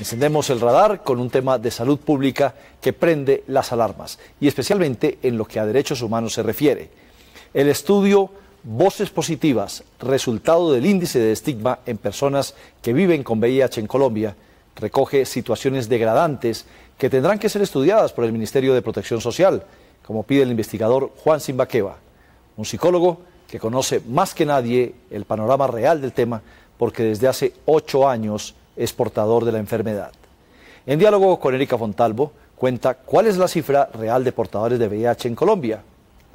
Encendemos el radar con un tema de salud pública que prende las alarmas, y especialmente en lo que a derechos humanos se refiere. El estudio Voces Positivas, resultado del índice de estigma en personas que viven con VIH en Colombia, recoge situaciones degradantes que tendrán que ser estudiadas por el Ministerio de Protección Social, como pide el investigador Juan Simbaqueva, un psicólogo que conoce más que nadie el panorama real del tema porque desde hace 8 años es portador de la enfermedad. En diálogo con Erika Fontalvo, cuenta cuál es la cifra real de portadores de VIH en Colombia,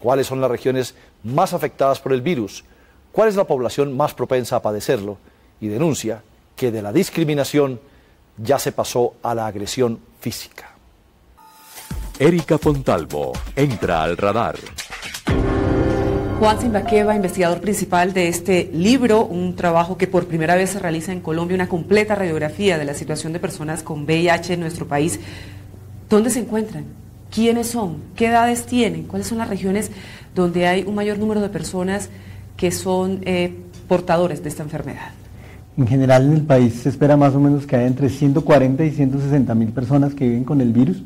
cuáles son las regiones más afectadas por el virus, cuál es la población más propensa a padecerlo, y denuncia que de la discriminación ya se pasó a la agresión física. Erika Fontalvo entra al radar. Juan Simbaqueva, investigador principal de este libro, un trabajo que por primera vez se realiza en Colombia, una completa radiografía de la situación de personas con VIH en nuestro país. ¿Dónde se encuentran? ¿Quiénes son? ¿Qué edades tienen? ¿Cuáles son las regiones donde hay un mayor número de personas que son portadores de esta enfermedad? En general en el país se espera más o menos que haya entre 140 y 160 mil personas que viven con el virus.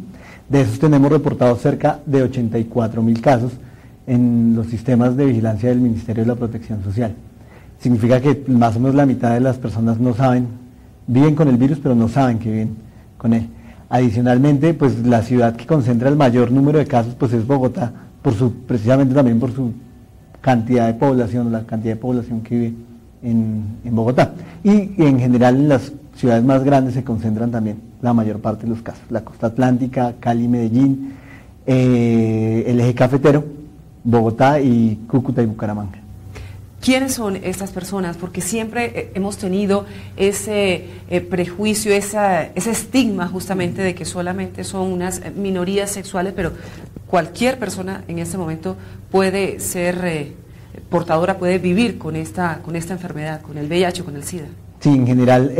De esos tenemos reportados cerca de 84 mil casos en los sistemas de vigilancia del Ministerio de la Protección Social. Significa que más o menos la mitad de las personas no saben, viven con el virus, pero no saben que viven con él. Adicionalmente, pues la ciudad que concentra el mayor número de casos pues es Bogotá, precisamente también por su cantidad de población, la cantidad de población que vive en Bogotá. Y en general en las ciudades más grandes se concentran también la mayor parte de los casos. La costa atlántica, Cali, Medellín, el eje cafetero, Bogotá y Cúcuta y Bucaramanga. ¿Quiénes son estas personas? Porque siempre hemos tenido ese prejuicio, ese estigma justamente de que solamente son unas minorías sexuales, pero cualquier persona en este momento puede ser portadora, puede vivir con esta enfermedad, con el VIH o con el SIDA. Sí, en general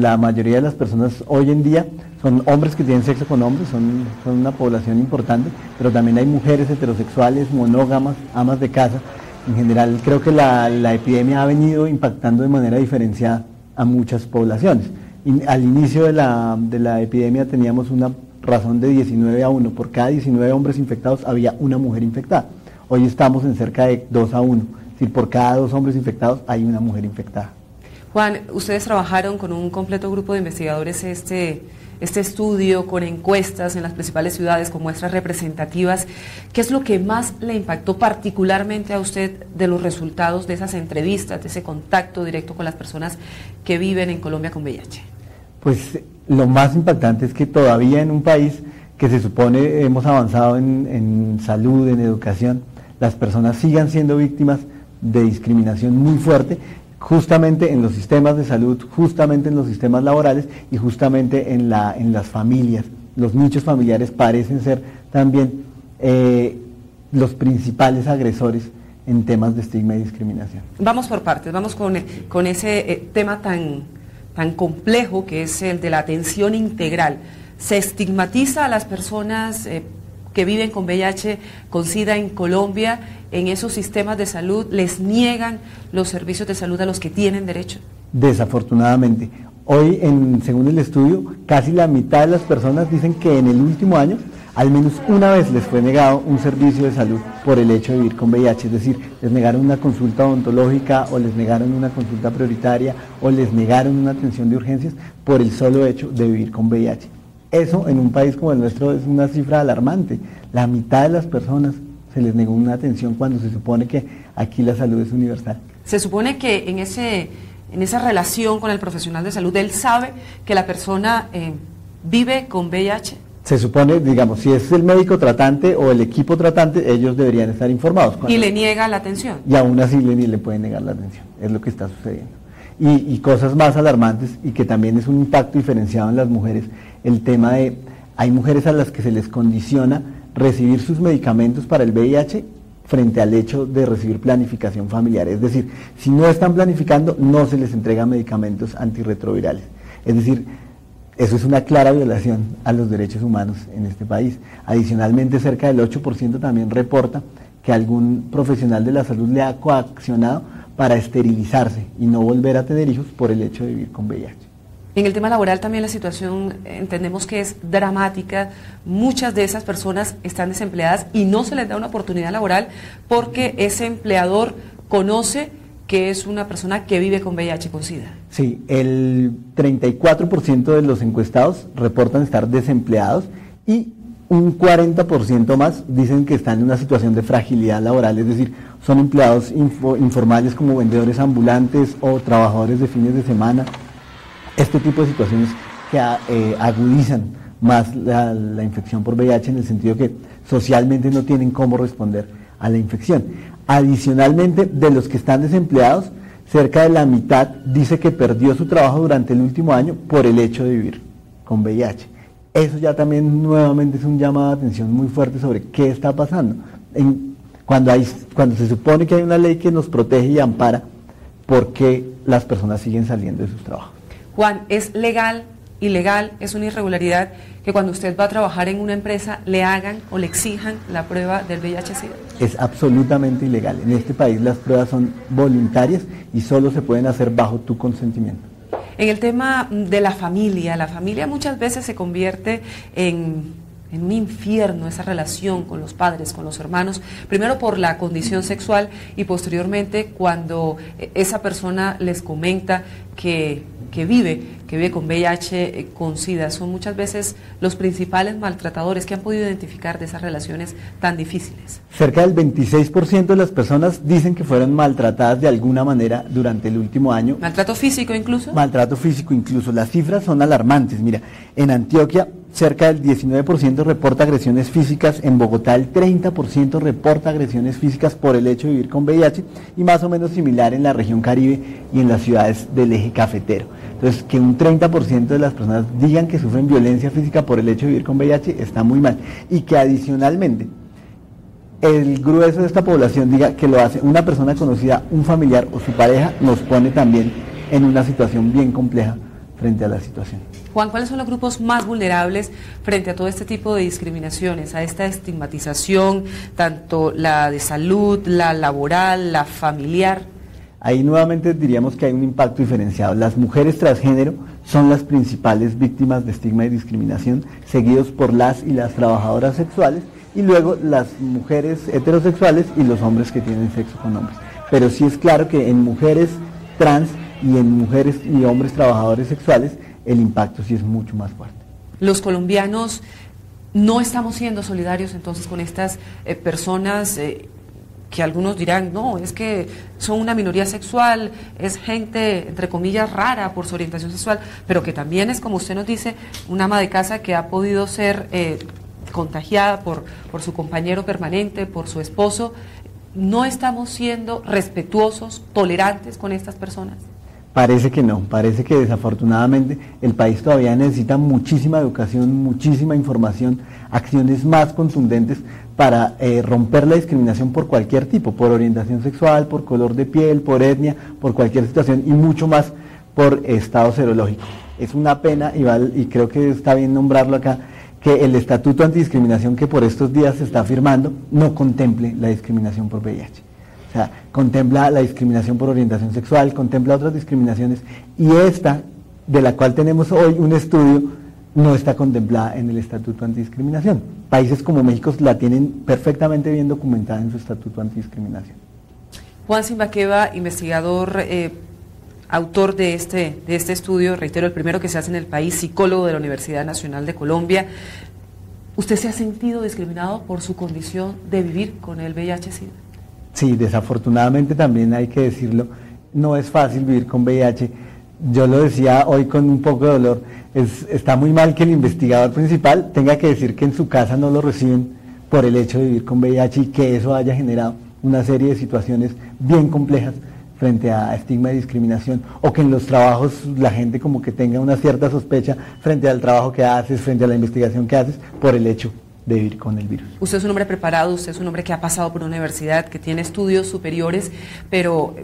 la mayoría de las personas hoy en día son hombres que tienen sexo con hombres, son una población importante, pero también hay mujeres heterosexuales, monógamas, amas de casa. En general creo que la epidemia ha venido impactando de manera diferenciada a muchas poblaciones. Al inicio de la epidemia teníamos una razón de 19-1, por cada 19 hombres infectados había una mujer infectada. Hoy estamos en cerca de 2-1, es decir, por cada 2 hombres infectados hay una mujer infectada. Juan, ustedes trabajaron con un completo grupo de investigadores este estudio, con encuestas en las principales ciudades, con muestras representativas. ¿Qué es lo que más le impactó particularmente a usted de los resultados de esas entrevistas, de ese contacto directo con las personas que viven en Colombia con VIH? Pues lo más impactante es que todavía en un país que se supone hemos avanzado en salud, en educación, las personas sigan siendo víctimas de discriminación muy fuerte, justamente en los sistemas de salud, justamente en los sistemas laborales y justamente en las familias. Los nichos familiares parecen ser también los principales agresores en temas de estigma y discriminación. Vamos por partes, vamos con ese tema tan complejo que es el de la atención integral. ¿Se estigmatiza a las personas que viven con VIH, con SIDA en Colombia, en esos sistemas de salud? ¿Les niegan los servicios de salud a los que tienen derecho? Desafortunadamente. Hoy, según el estudio, casi la mitad de las personas dicen que en el último año, al menos una vez les fue negado un servicio de salud por el hecho de vivir con VIH, es decir, les negaron una consulta odontológica o les negaron una consulta prioritaria o les negaron una atención de urgencias por el solo hecho de vivir con VIH. Eso en un país como el nuestro es una cifra alarmante. La mitad de las personas se les negó una atención cuando se supone que aquí la salud es universal. Se supone que en esa relación con el profesional de salud, él sabe que la persona vive con VIH. Se supone, digamos, si es el médico tratante o el equipo tratante, ellos deberían estar informados. Y le niega la atención. Y aún así le pueden negar la atención, es lo que está sucediendo. Y cosas más alarmantes y que también es un impacto diferenciado en las mujeres, el tema de, hay mujeres a las que se les condiciona recibir sus medicamentos para el VIH frente al hecho de recibir planificación familiar. Es decir, si no están planificando, no se les entrega medicamentos antirretrovirales. Es decir, eso es una clara violación a los derechos humanos en este país. Adicionalmente, cerca del 8% también reporta que algún profesional de la salud le ha coaccionado para esterilizarse y no volver a tener hijos por el hecho de vivir con VIH. En el tema laboral también la situación entendemos que es dramática. Muchas de esas personas están desempleadas y no se les da una oportunidad laboral porque ese empleador conoce que es una persona que vive con VIH y con SIDA. Sí, el 34% de los encuestados reportan estar desempleados y un 40% más dicen que están en una situación de fragilidad laboral, es decir, son empleados informales como vendedores ambulantes o trabajadores de fines de semana. Este tipo de situaciones que agudizan más la infección por VIH en el sentido que socialmente no tienen cómo responder a la infección. Adicionalmente, de los que están desempleados, cerca de la mitad dice que perdió su trabajo durante el último año por el hecho de vivir con VIH. Eso ya también nuevamente es un llamado de atención muy fuerte sobre qué está pasando. Cuando se supone que hay una ley que nos protege y ampara, ¿por qué las personas siguen saliendo de sus trabajos? Juan, ¿es legal, ilegal, es una irregularidad que cuando usted va a trabajar en una empresa le hagan o le exijan la prueba del VIH-Sida? Es absolutamente ilegal. En este país las pruebas son voluntarias y solo se pueden hacer bajo tu consentimiento. En el tema de la familia muchas veces se convierte en un infierno esa relación con los padres, con los hermanos, primero por la condición sexual y posteriormente cuando esa persona les comenta que vive con VIH, con SIDA. Son muchas veces los principales maltratadores que han podido identificar de esas relaciones tan difíciles. Cerca del 26% de las personas dicen que fueron maltratadas de alguna manera durante el último año. ¿Maltrato físico incluso? Maltrato físico incluso. Las cifras son alarmantes. Mira, en Antioquia cerca del 19% reporta agresiones físicas, en Bogotá el 30% reporta agresiones físicas por el hecho de vivir con VIH y más o menos similar en la región Caribe y en las ciudades del eje cafetero. Entonces, que un 30% de las personas digan que sufren violencia física por el hecho de vivir con VIH está muy mal. Y que adicionalmente el grueso de esta población diga que lo hace una persona conocida, un familiar o su pareja, nos pone también en una situación bien compleja frente a la situación. Juan, ¿cuáles son los grupos más vulnerables frente a todo este tipo de discriminaciones, a esta estigmatización, tanto la de salud, la laboral, la familiar? Ahí nuevamente diríamos que hay un impacto diferenciado. Las mujeres transgénero son las principales víctimas de estigma y discriminación, seguidos por las y las trabajadoras sexuales y luego las mujeres heterosexuales y los hombres que tienen sexo con hombres. Pero sí es claro que en mujeres trans y en mujeres y hombres trabajadores sexuales el impacto sí es mucho más fuerte. Los colombianos no estamos siendo solidarios entonces con estas personas que algunos dirán, no, es que son una minoría sexual, es gente, entre comillas, rara por su orientación sexual, pero que también es, como usted nos dice, una ama de casa que ha podido ser contagiada por su compañero permanente, por su esposo. ¿No estamos siendo respetuosos, tolerantes con estas personas? Parece que no, parece que desafortunadamente el país todavía necesita muchísima educación, muchísima información, acciones más contundentes para romper la discriminación por cualquier tipo, por orientación sexual, por color de piel, por etnia, por cualquier situación y mucho más por estado serológico. Es una pena y creo que está bien nombrarlo acá, que el Estatuto Antidiscriminación que por estos días se está firmando no contemple la discriminación por VIH. O sea, contempla la discriminación por orientación sexual, contempla otras discriminaciones y esta, de la cual tenemos hoy un estudio, no está contemplada en el Estatuto Antidiscriminación. Países como México la tienen perfectamente bien documentada en su Estatuto Antidiscriminación. Juan Simbaqueva, investigador, autor de este estudio, reitero, el primero que se hace en el país, psicólogo de la Universidad Nacional de Colombia. ¿Usted se ha sentido discriminado por su condición de vivir con el VIH-Sida? Sí, desafortunadamente también hay que decirlo, no es fácil vivir con VIH. Yo lo decía hoy con un poco de dolor, está muy mal que el investigador principal tenga que decir que en su casa no lo reciben por el hecho de vivir con VIH y que eso haya generado una serie de situaciones bien complejas frente a estigma y discriminación, o que en los trabajos la gente como que tenga una cierta sospecha frente al trabajo que haces, frente a la investigación que haces, por el hecho de vivir con el virus. Usted es un hombre preparado, usted es un hombre que ha pasado por una universidad, que tiene estudios superiores, pero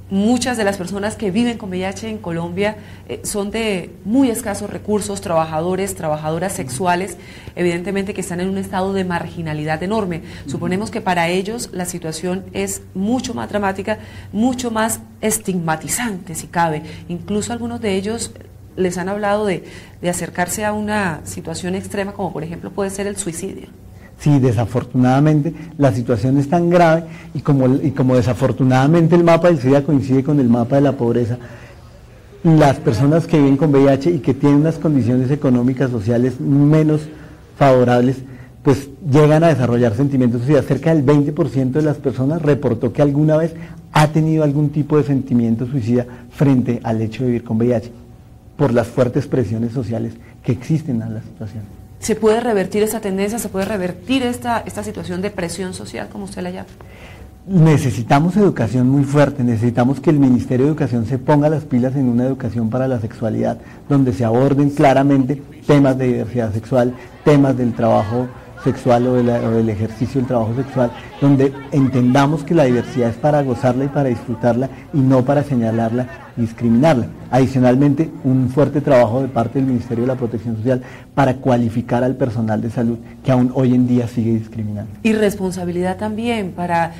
muchas de las personas que viven con VIH en Colombia son de muy escasos recursos, trabajadores, trabajadoras sexuales, evidentemente que están en un estado de marginalidad enorme. Suponemos que para ellos la situación es mucho más dramática, mucho más estigmatizante si cabe. Incluso algunos de ellos les han hablado de acercarse a una situación extrema como por ejemplo puede ser el suicidio. Sí, desafortunadamente la situación es tan grave y como desafortunadamente el mapa del SIDA coincide con el mapa de la pobreza, las personas que viven con VIH y que tienen unas condiciones económicas, sociales menos favorables, pues llegan a desarrollar sentimientos de suicidio. Cerca del 20% de las personas reportó que alguna vez ha tenido algún tipo de sentimiento suicida frente al hecho de vivir con VIH, por las fuertes presiones sociales que existen en la situación. ¿Se puede revertir esa tendencia? ¿Se puede revertir esta situación de presión social, como usted la llama? Necesitamos educación muy fuerte, necesitamos que el Ministerio de Educación se ponga las pilas en una educación para la sexualidad, donde se aborden claramente temas de diversidad sexual, temas del trabajo sexual o del ejercicio del trabajo sexual, donde entendamos que la diversidad es para gozarla y para disfrutarla y no para señalarla y discriminarla. Adicionalmente, un fuerte trabajo de parte del Ministerio de la Protección Social para cualificar al personal de salud que aún hoy en día sigue discriminando. Y responsabilidad también para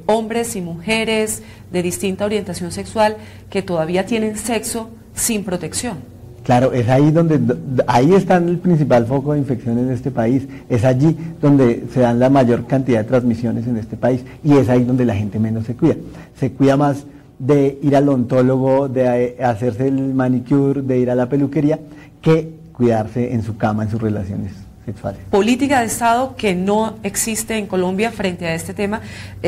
hombres y mujeres de distinta orientación sexual que todavía tienen sexo sin protección. Claro, es ahí está el principal foco de infecciones en este país, es allí donde se dan la mayor cantidad de transmisiones en este país y es ahí donde la gente menos se cuida más de ir al odontólogo, de hacerse el manicure, de ir a la peluquería, que cuidarse en su cama, en sus relaciones sexuales. Política de Estado que no existe en Colombia frente a este tema,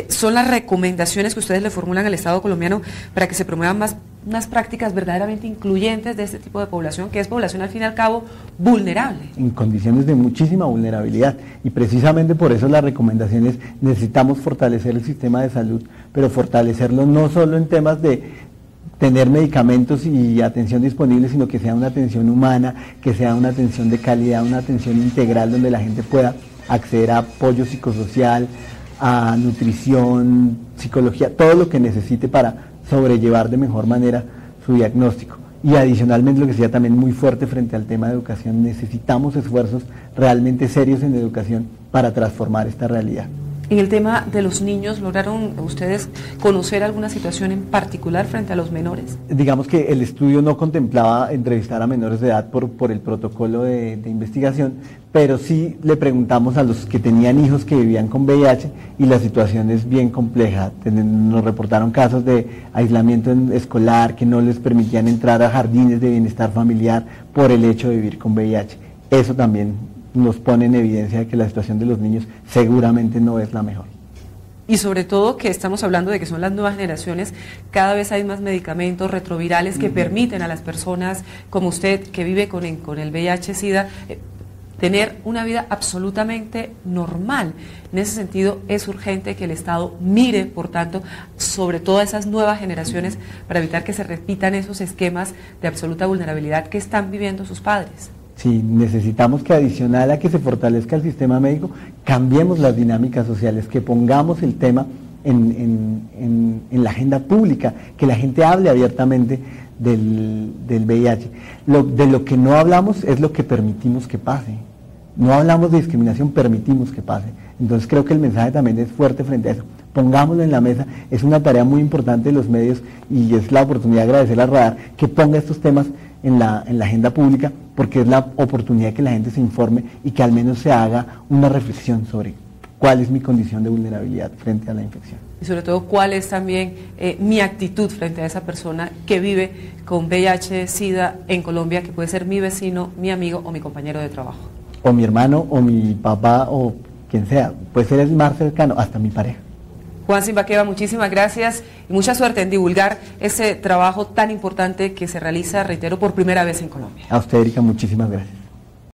son las recomendaciones que ustedes le formulan al Estado colombiano para que se promuevan más unas prácticas verdaderamente incluyentes de este tipo de población, que es población al fin y al cabo vulnerable. En condiciones de muchísima vulnerabilidad, y precisamente por eso las recomendaciones: necesitamos fortalecer el sistema de salud, pero fortalecerlo no solo en temas de tener medicamentos y atención disponible, sino que sea una atención humana, que sea una atención de calidad, una atención integral donde la gente pueda acceder a apoyo psicosocial, a nutrición, psicología, todo lo que necesite para sobrellevar de mejor manera su diagnóstico. Y adicionalmente, lo que sería también muy fuerte frente al tema de educación, necesitamos esfuerzos realmente serios en educación para transformar esta realidad. En el tema de los niños, ¿lograron ustedes conocer alguna situación en particular frente a los menores? Digamos que el estudio no contemplaba entrevistar a menores de edad por el protocolo de investigación, pero sí le preguntamos a los que tenían hijos que vivían con VIH y la situación es bien compleja. Nos reportaron casos de aislamiento escolar, que no les permitían entrar a jardines de bienestar familiar por el hecho de vivir con VIH. Eso también nos pone en evidencia de que la situación de los niños seguramente no es la mejor. Y sobre todo que estamos hablando de que son las nuevas generaciones, cada vez hay más medicamentos retrovirales que permiten a las personas como usted que vive con el VIH-Sida tener una vida absolutamente normal. En ese sentido es urgente que el Estado mire, por tanto, sobre todo a esas nuevas generaciones para evitar que se repitan esos esquemas de absoluta vulnerabilidad que están viviendo sus padres. Sí, necesitamos que adicional a que se fortalezca el sistema médico, cambiemos las dinámicas sociales, que pongamos el tema en la agenda pública, que la gente hable abiertamente del VIH. De lo que no hablamos es lo que permitimos que pase. No hablamos de discriminación, permitimos que pase. Entonces creo que el mensaje también es fuerte frente a eso. Pongámoslo en la mesa, es una tarea muy importante de los medios y es la oportunidad de agradecer a Radar que ponga estos temas en la agenda pública, porque es la oportunidad de que la gente se informe y que al menos se haga una reflexión sobre cuál es mi condición de vulnerabilidad frente a la infección. Y sobre todo, cuál es también mi actitud frente a esa persona que vive con VIH-Sida en Colombia, que puede ser mi vecino, mi amigo o mi compañero de trabajo. O mi hermano, o mi papá, o quien sea, puede ser el más cercano, hasta mi pareja. Juan Simbaqueva, muchísimas gracias y mucha suerte en divulgar ese trabajo tan importante que se realiza, reitero, por primera vez en Colombia. A usted, Erika, muchísimas gracias.